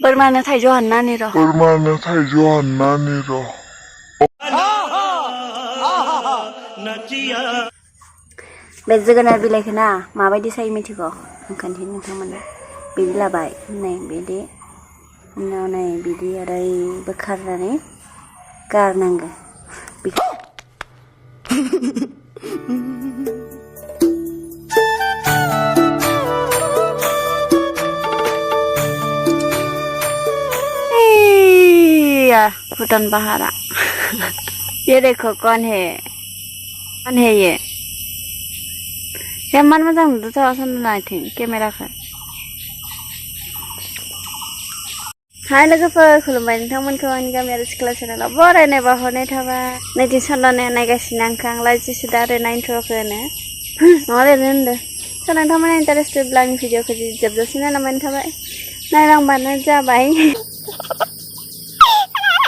बोरमानो थाइजौ हाननानै र' बे जोगोनार बिलाइखौ ना माबायदि सायो मिथिगौ आं खोन्थानो नोंथांमोननो बिदि लाबाय नै बिदि उनाव नै बिदि ओरै बोखारनानै गारनांगौ भूटान पहाड़ा ये देखो कौन है ये मन मोजां नुदोंथ' सानदुं केमेराखौ हाय लोगोफोर खुलुमबाय नोंथांमोनखौ आंनि गामियारि सिख्ला चेनेलाव बरायनाय बावहरनाय थाबाय नैथिं सानदावनाया नायगासिनो आं लाइजिसो दा आरो नायनोथ'वाखैनो ओरैनो होनदों स' नोंथांमोना इन्टारेस्टेडब्ला आंनि भिडिअखौ जोबजासिम नायलांबानो थाबाय नायलांबानो जाबाय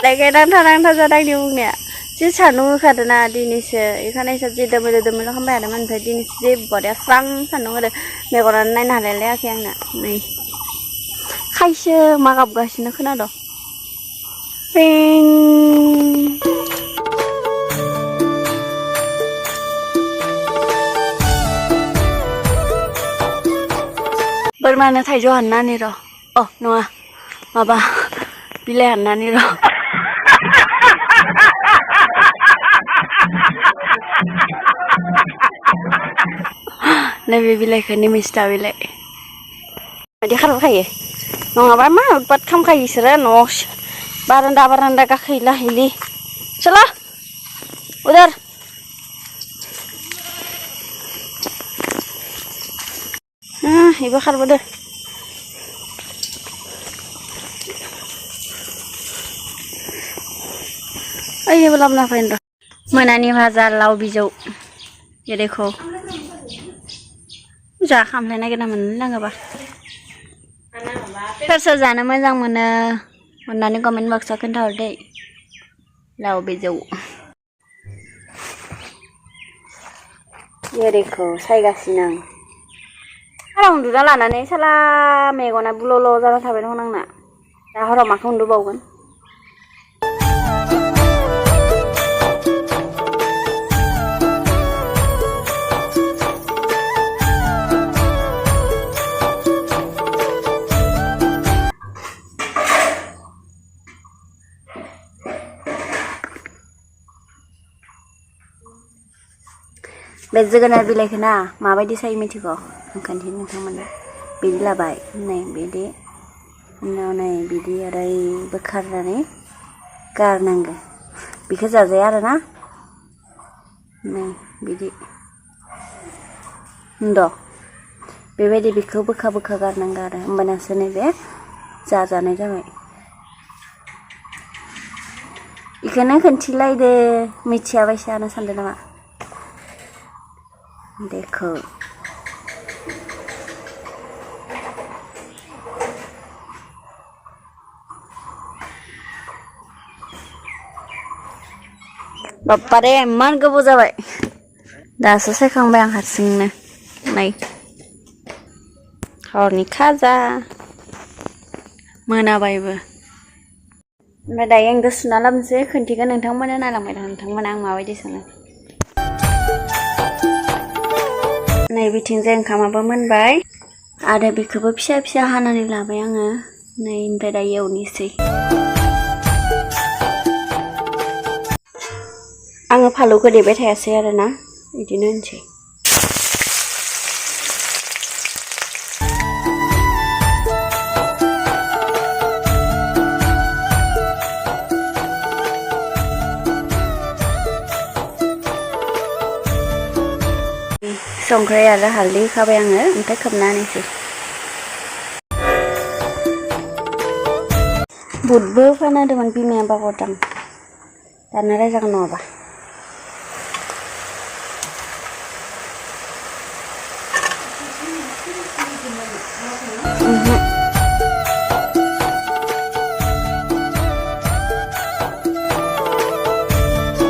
नांथा जादों आंनि बुंनाया जि सान्दुं होखादोंना दिनैसो बेखायनो एसे जि दोमैलु खालामबाय थादोंमोन ओमफ्राय दिनैसो जि बरिया स्रां सान्दुं होदों मेगनानो नायनो हालायलायाखै आंना नै खायसो मा गाबगासिनो खोनादों बोरमानो थाइजौ हाननानै र' नङा माबा बिलाइ हाननानै र' नैबे बिलाइखौ निमिस्था बिलाइ बिदि खालामखायो नङाबा मा उतपात खालामखायो बिसोरो न'आव बारान्दा गाखैला हैलि चला उधर इबो खारबोदो ओइबो लाबोना फैनो र' मोनानि भाजा लाव बिजौ जेरैखौ जा खामफ्लाय नागिरना मोननो नाङाबा सोर जानो मोजां मोनो अननानै कमेन्ट बक्सआव खोन्थाहर दे लाव बिजौ जेरैखौ सायगासिनो आं साला उन्दुना लानानै साला मेगना बुल' जाना थाबाय दं आंना दा हराव माखौ उन्दुबावगोन बे जोगोनार बिलाइखौ ना माबायदि सायो मिथिगौ आं खोन्थानो नोंथांमोननो बिदि लाबाय नै बिदि उनाव नै बिदि ओरै बोखारनानै गारनांगौ बेखौ जाजाया आरोना नै बिदि बेबायदि बेखौ बोखा गारनांगौ आरो होमबानासो नैबे जाजानाय जाबाय बेखौनो खोन्थिलायदो मिथिया बायसानो सानदों नामा देखो बाप्पा रे इमान गोबाव जाबाय दासो सायखांबाय आं हारसिंनो नै हरनि खाजा मोनाबायबो ओमफ्राय दायो आं सुना लाबोनोसै खोन्थिगोन नोंथांमोना नायलांबाय दं नोंथांमोना आं माबायदि सङो नै बिथिंजाय ओंखामाबो मोनबाय आरो बेखौबो फिसा हानानै लाबाय आङो नै ओमफ्राय दायो एवनोसै आङो फालौखौ देबाय थायासै आरोना बिदिनो होनसै संख्रि आरो हालदै होखाबाय आङो ओमफ्राय खोबना होनोसै बुटबो फानदोंमोन बिमाया बावगारदों दानो रायजागोन नङाबा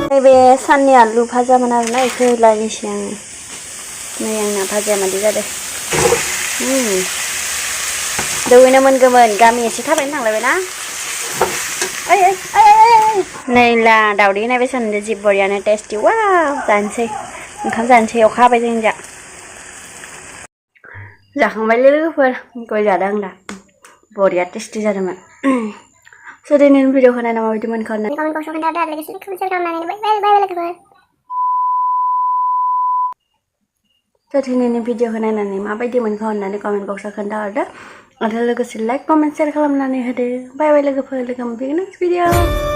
नैबे साननि आलु भाजामोन आरोना बेखौ लायनोसै आङो नै आंना भाजाया मादि जादों दुगैनो मोनगौमोन गामि एसे थाबायनो थांलायबाय ना नैला दावदै नायबाय सानदो जि बरियानो टेस्टि वाव जानोसै ओंखाम जानोसै अखा हाबाय जों जाखांबाय लोगोफोर गय जादों आं दा बरिया टेस्टि जादोंमोन So दिनैनि भिडिअखौ नायना माबायदि मोनखो होननानै कमेन्ट बक्सआव खोन्थादो आरो लोगोसे कमेन्ट खालामनानै बाय लोगोफोर So दिनैनि भिडिअखौ नायनानै माबायदि मोनखो होननानै कमेन्ट बक्सआव खोन्थाहरदो आरो लोगोसे लाइक कमेन्ट शेयार खालामनानै होदो बाय लोगोफोर लोगो मोनफिनगोन नेक्स्ट भिडिअ